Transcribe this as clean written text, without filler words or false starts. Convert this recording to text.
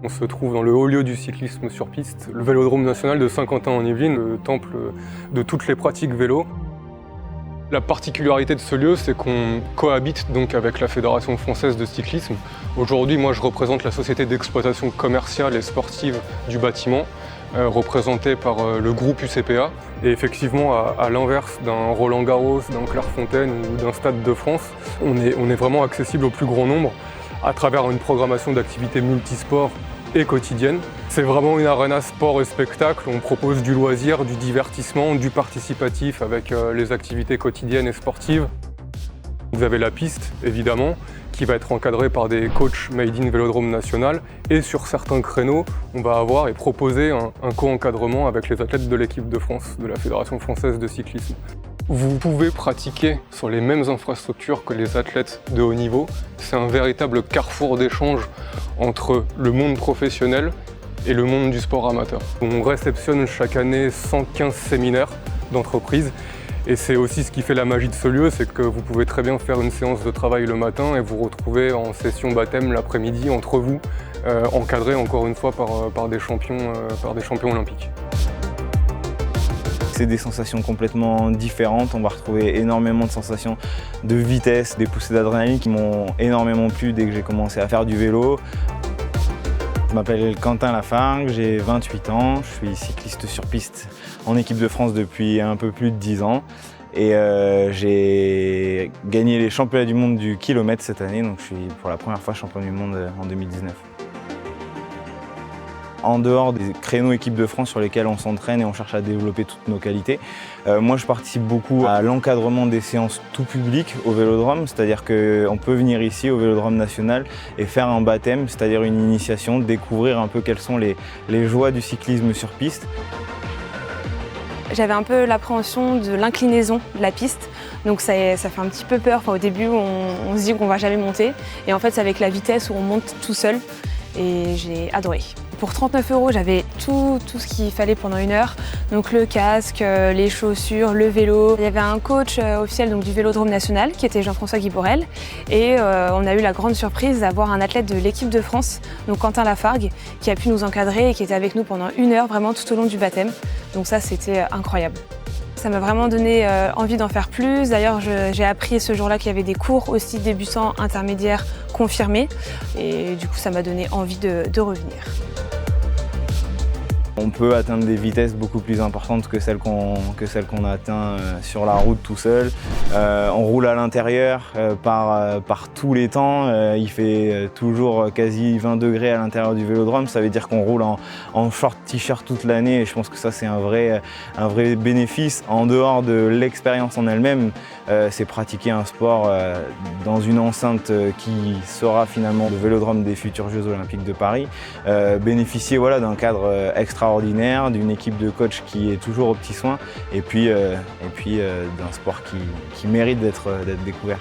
On se trouve dans le haut lieu du cyclisme sur piste, le Vélodrome national de Saint-Quentin-en-Yvelines, le temple de toutes les pratiques vélo. La particularité de ce lieu, c'est qu'on cohabite donc avec la Fédération française de cyclisme. Aujourd'hui, moi, je représente la société d'exploitation commerciale et sportive du bâtiment, représentée par le groupe UCPA. Et effectivement, à l'inverse d'un Roland-Garros, d'un Clairefontaine ou d'un Stade de France, on est vraiment accessible au plus grand nombre à travers une programmation d'activités multisports et quotidiennes. C'est vraiment une arena sport et spectacle. On propose du loisir, du divertissement, du participatif avec les activités quotidiennes et sportives. Vous avez la piste, évidemment, qui va être encadrée par des coachs Made in Vélodrome national. Et sur certains créneaux, on va avoir et proposer un co-encadrement avec les athlètes de l'équipe de France, de la Fédération française de cyclisme. Vous pouvez pratiquer sur les mêmes infrastructures que les athlètes de haut niveau. C'est un véritable carrefour d'échange entre le monde professionnel et le monde du sport amateur. On réceptionne chaque année 115 séminaires d'entreprises. Et c'est aussi ce qui fait la magie de ce lieu, c'est que vous pouvez très bien faire une séance de travail le matin et vous retrouver en session baptême l'après-midi entre vous, encadrés encore une fois par des champions olympiques. C'est des sensations complètement différentes. On va retrouver énormément de sensations de vitesse, des poussées d'adrénaline qui m'ont énormément plu dès que j'ai commencé à faire du vélo. Je m'appelle Quentin Lafargue, j'ai 28 ans, je suis cycliste sur piste en équipe de France depuis un peu plus de 10 ans. Et j'ai gagné les championnats du monde du kilomètre cette année, donc je suis pour la première fois champion du monde en 2019. En dehors des créneaux équipe de France sur lesquels on s'entraîne et on cherche à développer toutes nos qualités, moi je participe beaucoup à l'encadrement des séances tout public au Vélodrome, c'est-à-dire qu'on peut venir ici au Vélodrome national et faire un baptême, c'est-à-dire une initiation, découvrir un peu quelles sont les joies du cyclisme sur piste. J'avais un peu l'appréhension de l'inclinaison de la piste, donc ça fait un petit peu peur. Au début, on se dit qu'on ne va jamais monter, et en fait c'est avec la vitesse où on monte tout seul, et j'ai adoré. Pour 39 €, j'avais tout ce qu'il fallait pendant 1 heure, donc le casque, les chaussures, le vélo. Il y avait un coach officiel donc, du Vélodrome national qui était Jean-François Guiborel, et on a eu la grande surprise d'avoir un athlète de l'équipe de France, donc Quentin Lafargue, qui a pu nous encadrer et qui était avec nous pendant 1 heure vraiment tout au long du baptême. Donc ça, c'était incroyable. Ça m'a vraiment donné envie d'en faire plus. D'ailleurs, j'ai appris ce jour-là qu'il y avait des cours aussi débutants, intermédiaires, confirmés. Et du coup, ça m'a donné envie de revenir. On peut atteindre des vitesses beaucoup plus importantes que celles qu'on a atteintes sur la route tout seul. On roule à l'intérieur par tous les temps. Il fait toujours quasi 20 degrés à l'intérieur du Vélodrome. Ça veut dire qu'on roule en short t-shirt toute l'année et je pense que ça c'est un vrai bénéfice. En dehors de l'expérience en elle-même, c'est pratiquer un sport dans une enceinte qui sera finalement le Vélodrome des futurs Jeux Olympiques de Paris. Bénéficier d'un cadre extraordinaire, d'une équipe de coach qui est toujours aux petits soins et puis d'un sport qui mérite d'être découvert.